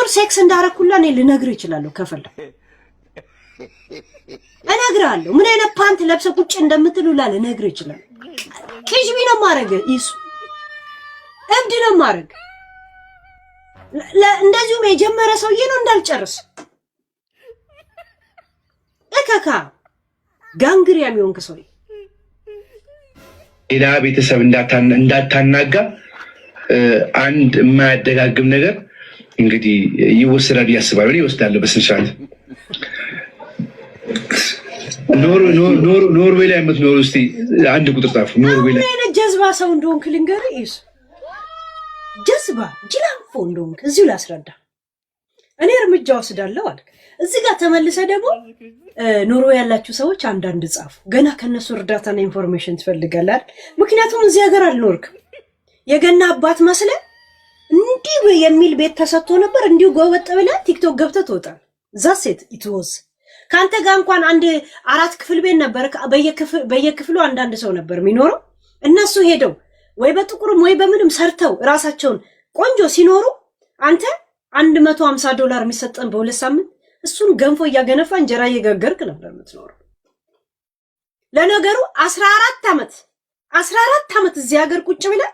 ሹር ሴክስ እንዳረኩላ እኔ ልነግር ይችላል ከፈለ እነግራለሁ ምን አይነት ፓንት ለብሰ ቁጭ እንደምትሉላ ልነግር ይችላል ኪጅቢ ነው ማረገ ኢሱ እብድ ነው ማረገ እንደዚሁም የጀመረ ሰውዬ ነው እንዳልጨርስ እከካ ጋንግር የሚሆን ከሰው ሌላ ቤተሰብ እንዳታናጋ አንድ የማያደጋግም ነገር እንግዲህ ይወስዳል ያስባሉ ይወስዳል በስንሻት ኖርዌይ ላይ የምትኖሩ እስቲ አንድ ቁጥር ጻፉ ኖርዌይ ላይ ጀዝባ ሰው እንደሆንክ ልንገርህ ኢሱ ጀዝባ ጅላንፎ እንደሆንክ እዚሁ ላስረዳ እኔ እርምጃ ወስዳለሁ አልክ እዚህ ጋር ተመልሰ ደግሞ ኖርዌይ ያላችሁ ሰዎች አንዳንድ ጻፉ ገና ከነሱ እርዳታና ኢንፎርሜሽን ትፈልጋለህ ምክንያቱም እዚህ ሀገር አልኖርክም የገና አባት መስለ እንዲህ የሚል ቤት ተሰጥቶ ነበር እንዲሁ ጎበጥ ብለህ ቲክቶክ ገብተህ ትወጣለህ ዛሴት ኢትወዝ ካንተ ጋር እንኳን አንድ 4 ክፍል ቤት ነበር በየክፍሉ አንዳንድ ሰው ነበር የሚኖረው እነሱ ሄደው ወይ በጥቁርም ወይ በምንም ሰርተው ራሳቸውን ቆንጆ ሲኖሩ አንተ $150 የሚሰጠን በሁለት ሳምንት እሱን ገንፎ እያገነፋ እንጀራ እየጋገርክ ነበር የምትኖረው ለነገሩ 14 ዓመት እዚህ ሀገር ቁጭ ብለህ